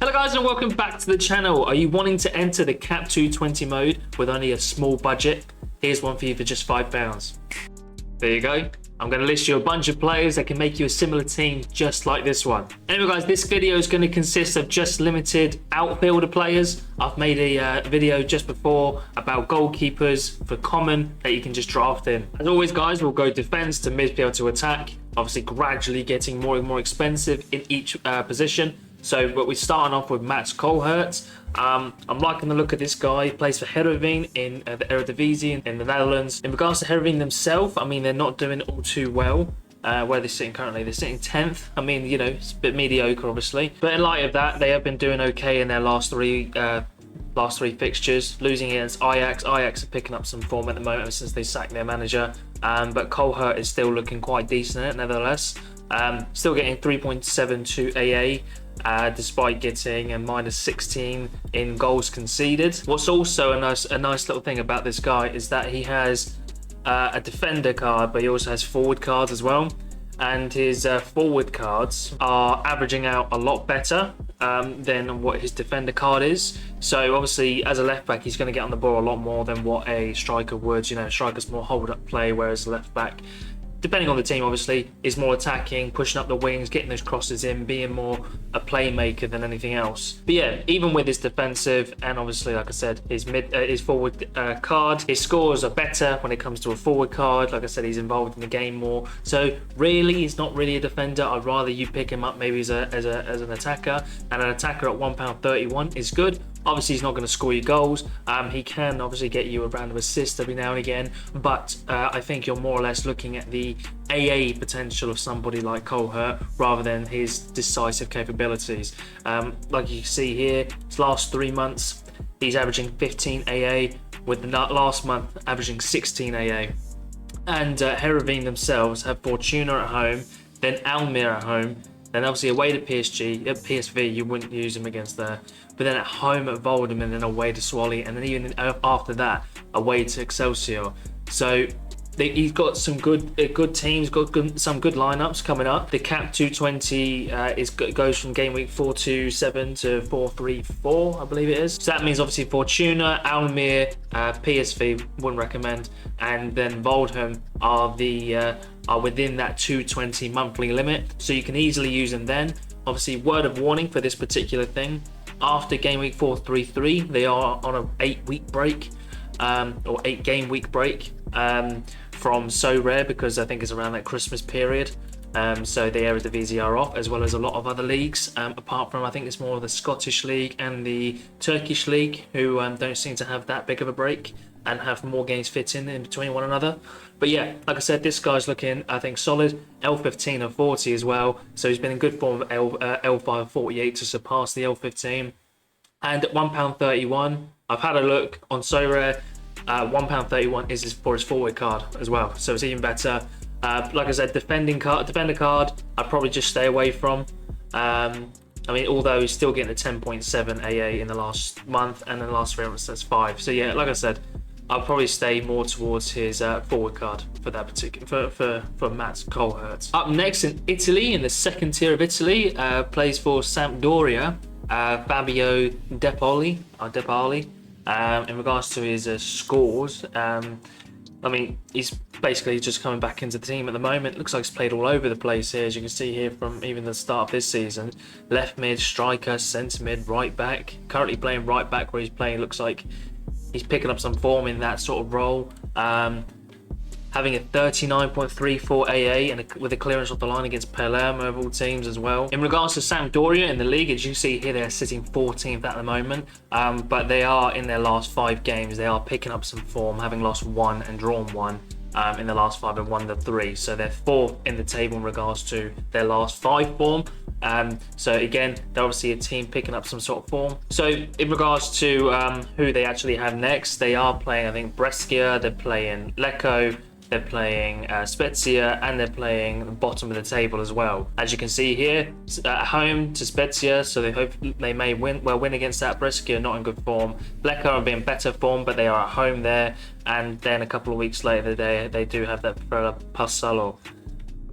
Hello guys and welcome back to the channel. Are you wanting to enter the Cap 220 mode with only a small budget? Here's one for you for just £5. There you go. I'm going to list you a bunch of players that can make you a similar team just like this one. Anyway guys, this video is going to consist of just limited outfielder players. I've made a video just before about goalkeepers for common that you can just draft in. As always guys, we'll go defense to midfield to attack, obviously gradually getting more and more expensive in each position. So but we're starting off with Mats Koolhoert. I'm liking the look of this guy. He plays for Heerenveen in the Eredivisie in the Netherlands. In regards to Heerenveen themselves, I mean, they're not doing all too well. Where they're sitting currently, they're sitting 10th. I mean, you know, it's a bit mediocre, obviously. But in light of that, they have been doing okay in their last three fixtures, losing against Ajax. Ajax are picking up some form at the moment since they sacked their manager. But Koolhoert is still looking quite decent in it, nevertheless. Still getting 3.72 AA. Despite getting a -16 in goals conceded. What's also a nice little thing about this guy is that he has a defender card, but he also has forward cards as well. And his forward cards are averaging out a lot better than what his defender card is. So obviously, as a left back, he's going to get on the ball a lot more than what a striker would. You know, striker's more hold up play, whereas left back, depending on the team, obviously, is more attacking, pushing up the wings, getting those crosses in, being more a playmaker than anything else. But yeah, even with his defensive and obviously, like I said, his forward card, his scores are better when it comes to a forward card. Like I said, he's involved in the game more. So really, he's not really a defender. I'd rather you pick him up maybe as an attacker, and an attacker at £1.31 is good. Obviously, he's not going to score you goals. He can obviously get you a random assist every now and again, but I think you're more or less looking at the AA potential of somebody like Koolhoert rather than his decisive capabilities. Like you can see here, his last 3 months, he's averaging 15 AA, with the last month averaging 16 AA. And Heerenveen themselves have Fortuna at home, then Almere at home, then obviously away to PSG. At PSV, you wouldn't use him against there. But then at home at Voldem, and then away to Swally, and then even after that, away to Excelsior. So he's got some good teams, some good lineups coming up. The Cap 220 goes from game week 4-7 to 4-3-4, I believe it is. So that means obviously Fortuna, Almere, PSV wouldn't recommend, and then Voldem are within that 220 monthly limit, so you can easily use them then. Obviously, word of warning for this particular thing: after game week 4-3-3, they are on an 8-week break, or 8-game week break from Sorare, because I think it's around that Christmas period. So the Eredivisie are off, as well as a lot of other leagues, apart from I think it's more of the Scottish League and the Turkish League, who don't seem to have that big of a break and have more games fit in between one another. But yeah, like I said, this guy's looking, I think, solid. L15 of 40 as well, so he's been in good form of L5 of 48 to surpass the L15. And at £1.31, I've had a look on Sorare. £1.31 is for his forward card as well, so it's even better. Like I said, defender card, I'd probably just stay away from. I mean, although he's still getting a 10.7 AA in the last month, and in the last 3 months that's 5. So yeah, like I said, I'll probably stay more towards his forward card for that particular for Mats Koolhoert. Up next in Italy, in the second tier of Italy, plays for Sampdoria, Fabio De Paoli. In regards to his scores, I mean, he's basically just coming back into the team at the moment. Looks like he's played all over the place here, as you can see here from even the start of this season. Left mid, striker, centre mid, right back. Currently playing right back, where he's playing, looks like he's picking up some form in that sort of role. Having a 39.34 AA and with a clearance off the line against Palermo of all teams as well. In regards to Sampdoria in the league, as you see here, they're sitting 14th at the moment, but they are in their last 5 games. They are picking up some form, having lost 1 and drawn 1 in the last 5 and won the 3. So they're 4th in the table in regards to their last 5 form. So again, they're obviously a team picking up some sort of form. So in regards to who they actually have next, they are playing, I think, Brescia, they're playing Lecco, they're playing Spezia, and they're playing the bottom of the table as well. As you can see here, at home to Spezia, so they hope they may win against that. Brescia not in good form. Lecco are in better form, but they are at home there. And then a couple of weeks later, they do have that Passalo.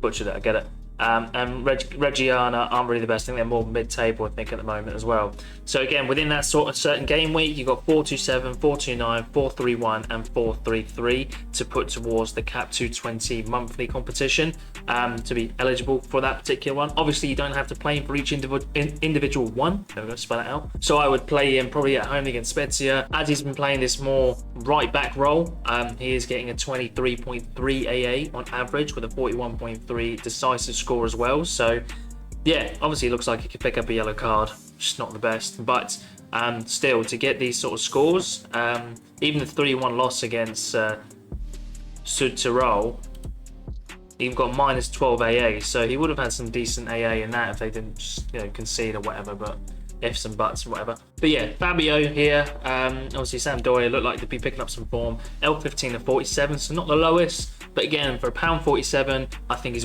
Butchered it, I get it. And Reggiana aren't really the best. I think they're more mid-table, I think, at the moment as well. So again, within that sort of certain game week, you've got 427, 429, 431, and 433 to put towards the Cap 220 monthly competition to be eligible for that particular one. Obviously, you don't have to play him for each individual one. I'm going to spell it out. So I would play him probably at home against Spezia. As he's been playing this more right-back role, he is getting a 23.3 AA on average with a 41.3 decisive score as well. So yeah, obviously it looks like he could pick up a yellow card, which is not the best, but still, to get these sort of scores, even the 3-1 loss against Sud-Tirol, he got minus 12 AA, so he would have had some decent AA in that if they didn't just, concede or whatever, but ifs and buts and whatever. But yeah, Fabio here, obviously Sampdoria looked like they'd be picking up some form. L15 of 47, so not the lowest, but again, for £1.47, I think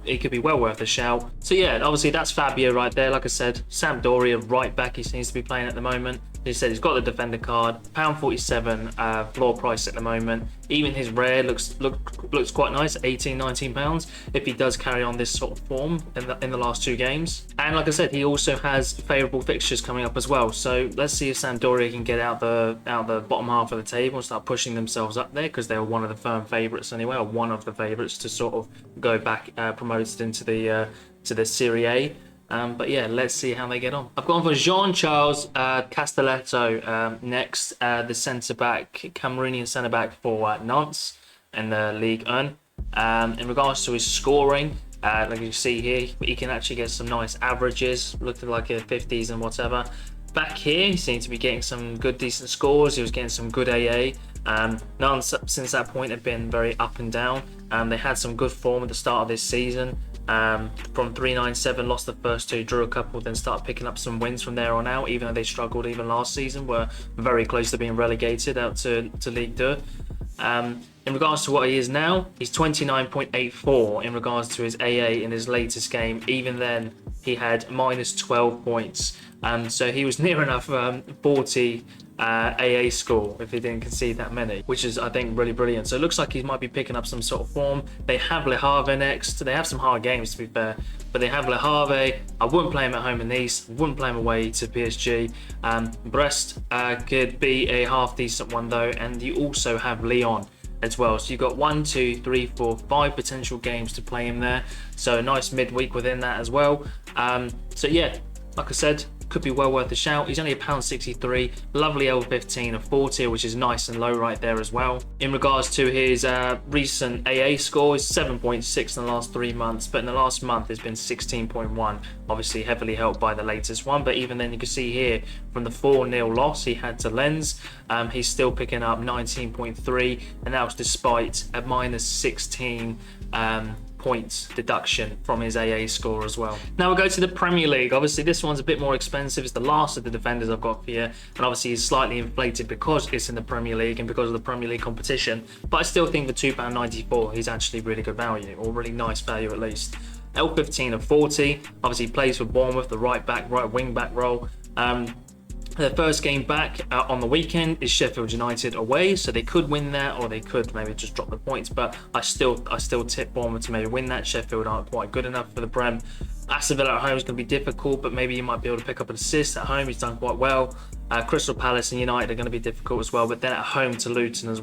he could be well worth a shout. So yeah, obviously that's Fabio right there. Like I said, Sampdoria right back he seems to be playing at the moment. He said he's got the defender card, £1.47 floor price at the moment. Even his rare looks quite nice, £18-19 if he does carry on this sort of form in the last 2 games. And like I said, he also has favourable fixtures coming up as well. So let's see if Sampdoria can get out the bottom half of the table and start pushing themselves up there, because they were one of the firm favourites anyway, or one of the favourites to sort of go back promoted into the to the Serie A. But yeah, let's see how they get on. I've gone for Jean-Charles Castelletto next, the centre-back, Cameroonian centre-back for Nantes in the Ligue 1. In regards to his scoring, like you see here, he can actually get some nice averages, looking like a 50s and whatever. Back here, he seemed to be getting some good, decent scores. He was getting some good AA. Nantes, since that point, have been very up and down. They had some good form at the start of this season. From 397, lost the first 2, drew a couple, then started picking up some wins from there on out, even though they struggled even last season, were very close to being relegated out to Ligue 2. In regards to what he is now, he's 29.84 in regards to his AA in his latest game. Even then, he had minus 12 points. So he was near enough 40 AA score if he didn't concede that many, which is, I think, really brilliant. So it looks like he might be picking up some sort of form. They have Le Havre next. They have some hard games, to be fair, but they have Le Havre. I wouldn't play him at home in Nice. Wouldn't play him away to PSG. Brest could be a half decent one though, and you also have Lyon as well. So you've got 1, 2, 3, 4, 5 potential games to play him there. So a nice midweek within that as well. So yeah, like I said, could be well worth a shout. He's only £1.63, lovely L15 of 40, which is nice and low right there as well. In regards to his recent AA score, is 7.6 in the last 3 months, but in the last month it's been 16.1, obviously heavily helped by the latest one. But even then, you can see here from the 4-0 loss he had to Lens, he's still picking up 19.3, and that was despite a minus 16 points deduction from his AA score as well. Now we'll go to the Premier League. Obviously this one's a bit more expensive. It's the last of the defenders I've got for you, and obviously it's slightly inflated because it's in the Premier League and because of the Premier League competition, but I still think for £2.94 he's actually really good value, or really nice value at least. L15 of 40, obviously plays for Bournemouth, the right wing back role. Their first game back on the weekend is Sheffield United away, so they could win that, or they could maybe just drop the points. But I still tip Bournemouth to maybe win that. Sheffield aren't quite good enough for the Prem. Aston Villa at home is going to be difficult, but maybe you might be able to pick up an assist at home. He's done quite well. Crystal Palace and United are going to be difficult as well, but then at home to Luton,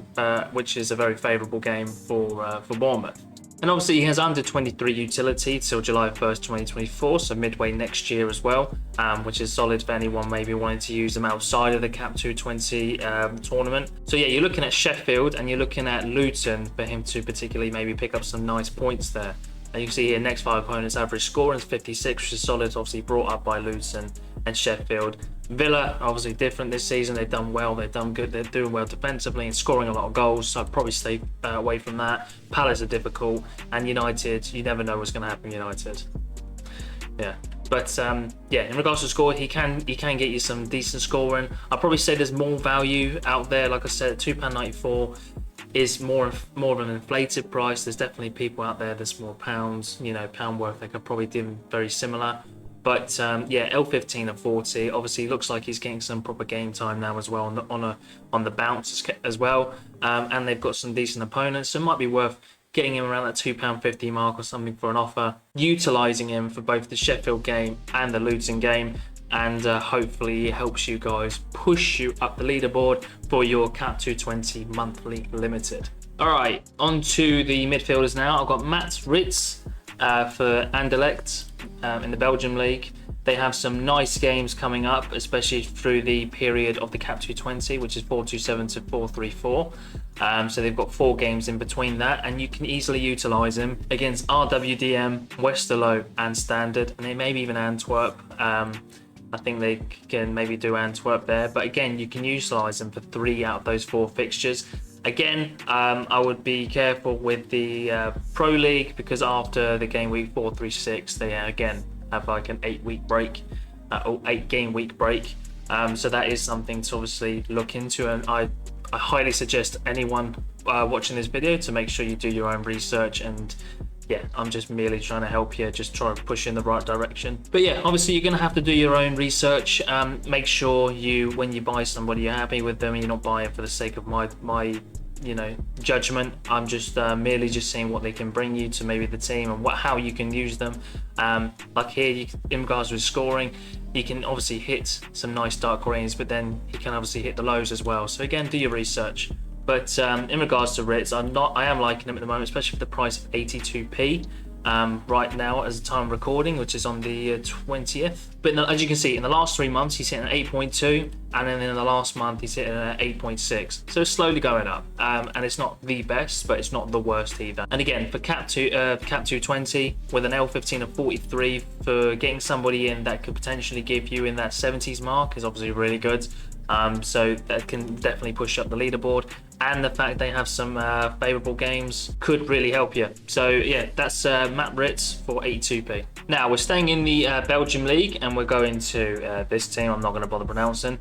which is a very favourable game for Bournemouth. And obviously he has under 23 utility till July 1st, 2024, so midway next year as well, which is solid for anyone maybe wanting to use them outside of the Cap 220 tournament. So yeah, you're looking at Sheffield and you're looking at Luton for him to particularly maybe pick up some nice points there. And you can see here, next 5 opponents average scoring is 56, which is solid, obviously brought up by Luton and Sheffield. Villa, obviously different this season. They've done well, they've done good, they're doing well defensively and scoring a lot of goals, so I'd probably stay away from that. Palace are difficult, and United, you never know what's going to happen United. Yeah. But yeah, in regards to score, he can get you some decent scoring. I'd probably say there's more value out there. Like I said, £2.94 is more of an inflated price. There's definitely people out there that's more pounds, pound worth. They could probably do very similar. But yeah, L15 of 40. Obviously, looks like he's getting some proper game time now as well on the bounce as well. And they've got some decent opponents, so it might be worth getting him around that £2.50 mark or something for an offer, utilising him for both the Sheffield game and the Luton game, and hopefully it helps you guys push you up the leaderboard for your Cap 220 monthly limited. All right, on to the midfielders now. I've got Mats Ritz for Anderlecht in the Belgium League. They have some nice games coming up, especially through the period of the Cap 220, which is 427 to 434. So they've got 4 games in between that, and you can easily utilise them against RWDM, Westerlo, and Standard, and maybe even Antwerp. I think they can maybe do Antwerp there, but again, you can utilise them for 3 out of those 4 fixtures. Again, I would be careful with the Pro League, because after the game week 436, they again have like an 8-week break, or 8-game week break. So that is something to obviously look into, and I highly suggest anyone watching this video to make sure you do your own research. And yeah, I'm just merely trying to help you, just try to push you in the right direction. But yeah, obviously you're going to have to do your own research. Make sure when you buy somebody, you're happy with them and you're not buying for the sake of my judgment. I'm just merely just seeing what they can bring you to maybe the team and how you can use them. Like here, in regards with scoring, you can obviously hit some nice dark greens, but then he can obviously hit the lows as well. So again, do your research. But in regards to Ritz, I am liking him at the moment, especially for the price of 82p right now as the time of recording, which is on the 20th. But as you can see, in the last 3 months, he's hitting an 8.2, and then in the last month, he's hitting an 8.6. So it's slowly going up, and it's not the best, but it's not the worst either. And again, for Cap 220, with an L15 of 43, for getting somebody in that could potentially give you in that 70s mark is obviously really good. So that can definitely push up the leaderboard, and the fact they have some favourable games could really help you. So yeah, that's Matt Ritz for 82p. Now we're staying in the Belgium League, and we're going to this team I'm not going to bother pronouncing.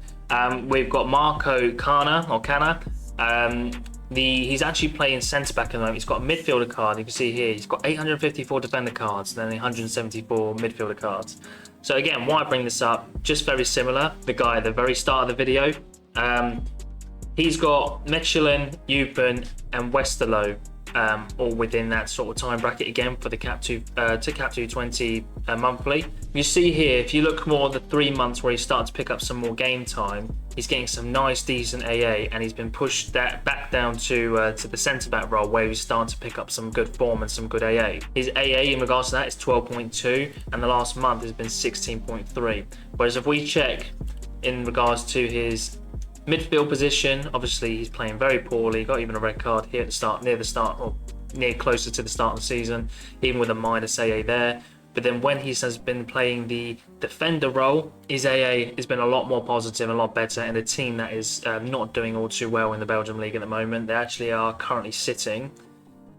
We've got Marco Cana. He's actually playing centre back at the moment. He's got a midfielder card. You can see here he's got 854 defender cards, then 174 midfielder cards. So again, why I bring this up, just very similar. The guy at the very start of the video, he's got Mechelen, Eupen, and Westerlo, all within that sort of time bracket again for the Cap 220 monthly. You see here, if you look more at the 3 months where he started to pick up some more game time, he's getting some nice, decent AA, and he's been pushed back down to the centre back role, where he's starting to pick up some good form and some good AA. His AA in regards to that is 12.2, and the last month has been 16.3. Whereas if we check in regards to his midfield position, obviously he's playing very poorly. He got even a red card here at the start, near closer to the start of the season, even with a minus AA there. But then when he has been playing the defender role, his AA has been a lot more positive, a lot better, and a team that is not doing all too well in the Belgium League at the moment. They actually are currently sitting,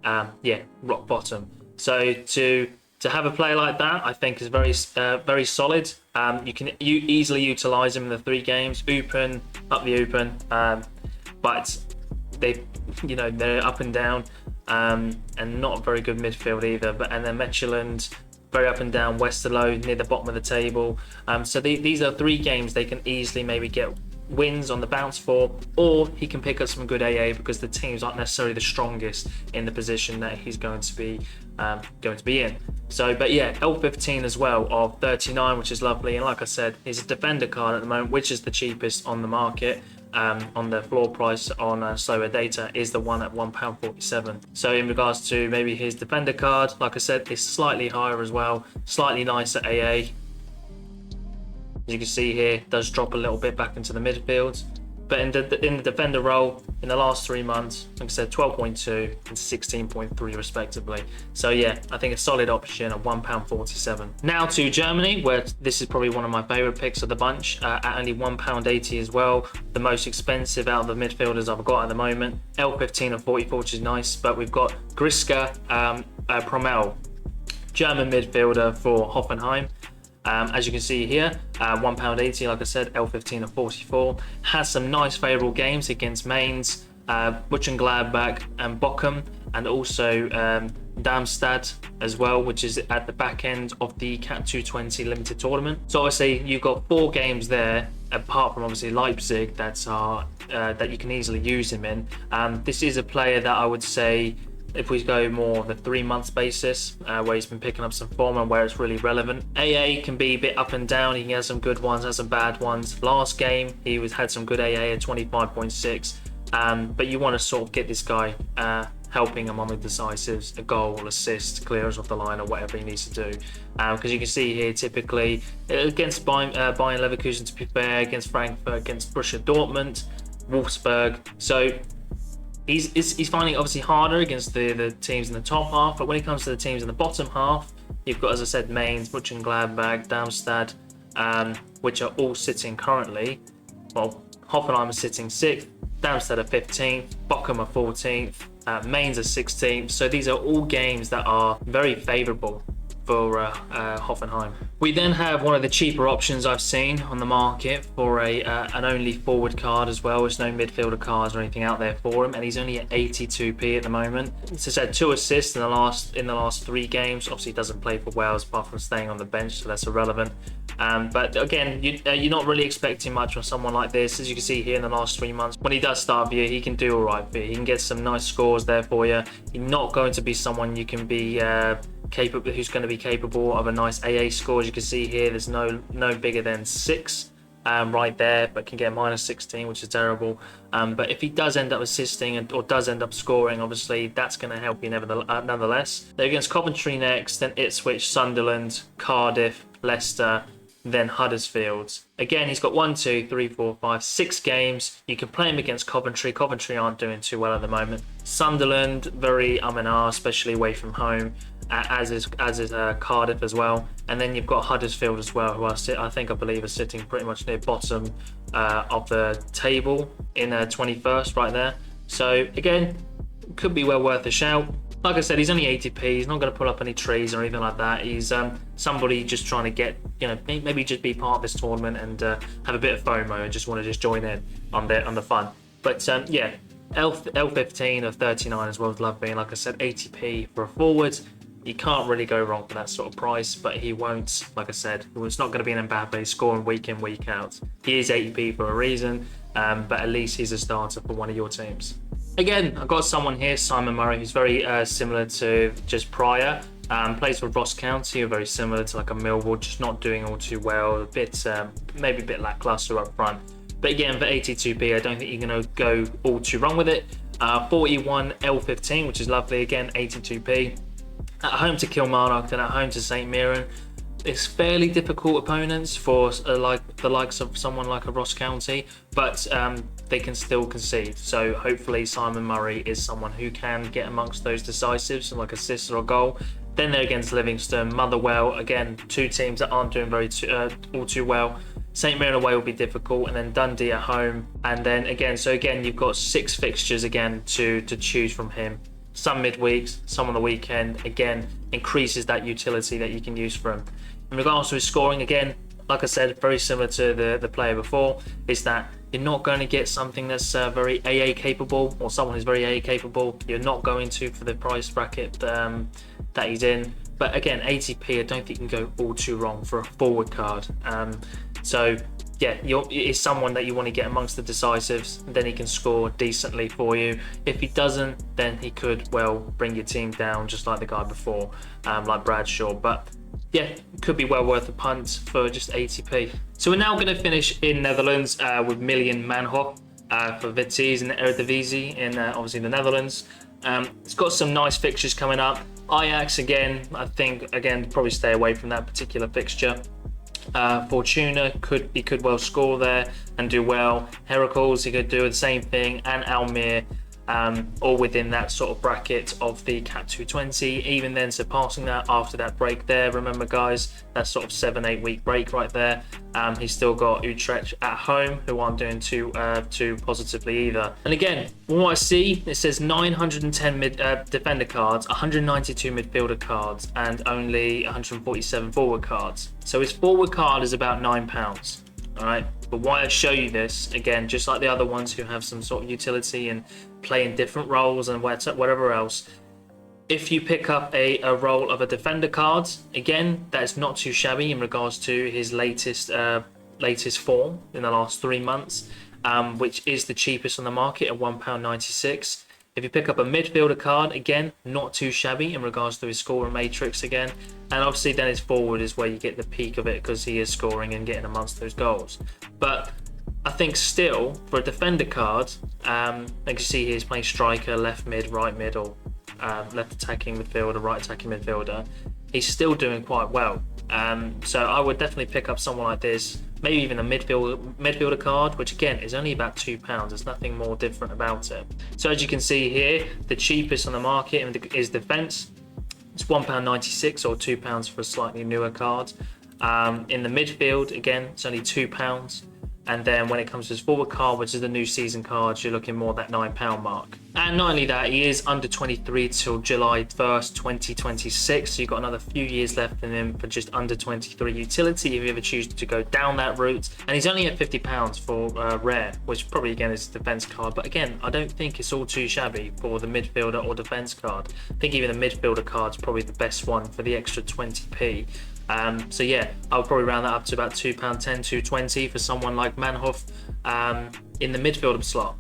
rock bottom. So to have a player like that, I think is very solid. You can easily utilise him in the 3 games. Eupen, up the Eupen, but they're up and down, and not a very good midfield either. And then Mechelen, very up and down. Westerlo near the bottom of the table. So these are 3 games they can easily maybe get wins on the bounce for, or he can pick up some good AA because the teams aren't necessarily the strongest in the position that he's going to be in. So, but yeah, L15 as well of 39, which is lovely. And like I said, he's a defender card at the moment, which is the cheapest on the market. On the floor price on Sorare data is the one at £1.47. So in regards to maybe his defender card, like I said, is slightly higher as well, slightly nicer AA. As you can see here, it does drop a little bit back into the midfield. But in the defender role, in the last 3 months, like I said, 12.2 and 16.3 respectively. So yeah, I think a solid option at £1.47. Now to Germany, where this is probably one of my favourite picks of the bunch, at only £1.80 as well. The most expensive out of the midfielders I've got at the moment. L15 of 44, which is nice. But we've got Griska Promel, German midfielder for Hoffenheim. As you can see here, £1.80, like I said, L15 of 44. Has some nice favourable games against Mainz, Mönchengladbach and Bochum, and also Darmstadt as well, which is at the back end of the Cap 220 limited tournament. So obviously you've got 4 games there, apart from obviously Leipzig, that you can easily use him in. This is a player that I would say if we go more the 3 months basis, where he's been picking up some form and where it's really relevant. AA can be a bit up and down. He has some good ones, has some bad ones. Last game, he had some good AA at 25.6. But you want to sort of get this guy helping him on the decisives, a goal, assist, clearance off the line, or whatever he needs to do. Because you can see here, typically against Bayern Leverkusen, to be fair, against Frankfurt, against Borussia Dortmund, Wolfsburg. So he's finding it obviously harder against the teams in the top half. But when it comes to the teams in the bottom half, you've got, as I said, Mainz, Mönchengladbach, Darmstadt, which are all sitting currently. Well, Hoffenheim is sitting 6th, Darmstadt are 15th, Bochum are 14th, Mainz are 16th. So these are all games that are very favourable for Hoffenheim. We then have one of the cheaper options I've seen on the market for an only forward card as well. There's no midfielder cards or anything out there for him, and he's only at 82p at the moment. He's had 2 assists in the last 3 games. Obviously, he doesn't play for Wales apart from staying on the bench, so that's irrelevant. But again, you're not really expecting much from someone like this. As you can see here in the last 3 months, when he does start for you, he can do all right for you. He can get some nice scores there for you. He's not going to be someone you can be who's going to be capable of a nice AA score. As you can see here, there's no bigger than 6 right there, but can get -16, which is terrible. But if he does end up assisting or does end up scoring, obviously that's going to help you nonetheless. They're against Coventry next, then Ipswich, Sunderland, Cardiff, Leicester, then Huddersfield. Again, he's got 1, 2, 3, 4, 5, 6 games. You can play him against Coventry. Coventry aren't doing too well at the moment. Sunderland, very especially away from home, as is Cardiff as well. And then you've got Huddersfield as well, who I believe are sitting pretty much near bottom of the table in 21st right there. So again, could be well worth a shout. Like I said, he's only 80p. He's not going to pull up any trees or anything like that. He's somebody just trying to get, maybe just be part of this tournament and have a bit of FOMO and just want to just join in on the fun. But yeah, L15 of 39 as well as lovely. Like I said, 80p for a forward. You can't really go wrong for that sort of price, but he won't, like I said, it's not going to be an Mbappe scoring week in, week out. He is 80p for a reason, but at least he's a starter for one of your teams. Again, I've got someone here, Simon Murray, who's very similar to just prior. Plays for Ross County, very similar to like a Millwall, just not doing all too well, maybe a bit lackluster up front. But again, for 82p, I don't think you're going to go all too wrong with it. 41 L15, which is lovely. Again, 82p. At home to Kilmarnock and at home to St Mirren. It's fairly difficult opponents for like the likes of someone like a Ross County, but they can still concede. So hopefully Simon Murray is someone who can get amongst those decisives, like assists or a goal. Then they're against Livingston, Motherwell. Again, 2 teams that aren't doing all too well. St Mirren away will be difficult, and then Dundee at home. And then again, you've got 6 fixtures again to choose from him. Some midweeks, some on the weekend. Again, increases that utility that you can use for him. In regards to his scoring, again, like I said, very similar to the player before, is that you're not going to get something that's very AA capable, or someone who's very AA capable. You're not going to for the price bracket that he's in. But again, 80p, I don't think you can go all too wrong for a forward card. So yeah, it's someone that you want to get amongst the decisives, then he can score decently for you. If he doesn't, then he could well bring your team down, just like the guy before, like Bradshaw. But yeah, could be well worth a punt for just 80p. So we're now going to finish in Netherlands with Million Manhoff for Vitesse in the Eredivisie in obviously the Netherlands. It's got some nice fixtures coming up. Ajax again, I think again probably stay away from that particular fixture. Fortuna could well score there and do well. Heracles, he could do the same thing, and Almere, all within that sort of bracket of the Cat 220. Even then, surpassing that after that break there. Remember, guys, that sort of 7-8 week break right there. He's still got Utrecht at home, who aren't doing too positively either. And again, from what I see, it says 910 defender cards, 192 midfielder cards, and only 147 forward cards. So his forward card is about £9. All right, but why I show you this, again, just like the other ones who have some sort of utility and play in different roles and whatever else, if you pick up a role of a defender card, again, that is not too shabby in regards to his latest form in the last 3 months, which is the cheapest on the market at £1.96. If you pick up a midfielder card, again, not too shabby in regards to his scoring matrix again. And obviously then his forward is where you get the peak of it because he is scoring and getting amongst those goals. But I think still, for a defender card, like you see here, he's playing striker, left mid, right mid, or left attacking midfielder, right attacking midfielder. He's still doing quite well. So I would definitely pick up someone like this, maybe even a midfielder card, which again is only about £2. There's nothing more different about it. So as you can see here, the cheapest on the market is defence. It's £1.96 or £2 for a slightly newer card. In the midfield, again, it's only £2. And then when it comes to his forward card, which is the new season cards, you're looking more at that £9 mark. And not only that, he is under 23 till July 1st, 2026. So you've got another few years left in him for just under 23 utility if you ever choose to go down that route. And he's only at £50 for rare, which probably again is a defense card. But again, I don't think it's all too shabby for the midfielder or defense card. I think even the midfielder card's probably the best one for the extra 20p. So yeah, I would probably round that up to about £2.10, £2.20 for someone like Manhoff in the midfielder slot.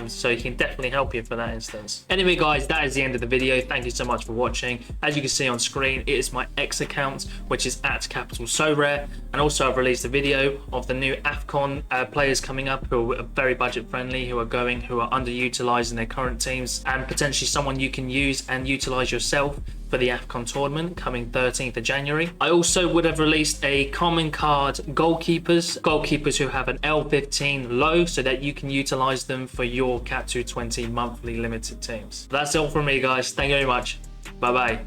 So he can definitely help you for that instance. Anyway guys, that is the end of the video. Thank you so much for watching. As you can see on screen, it is my X account, which is at capital Sorare. And also I've released a video of the new AFCON players coming up who are very budget friendly, who are underutilized in their current teams, and potentially someone you can use and utilize yourself for the AFCON tournament coming 13th of January. I also would have released a common card goalkeepers who have an L15 low so that you can utilize them for your Cat 220 monthly limited teams. That's all from me guys. Thank you very much. Bye bye.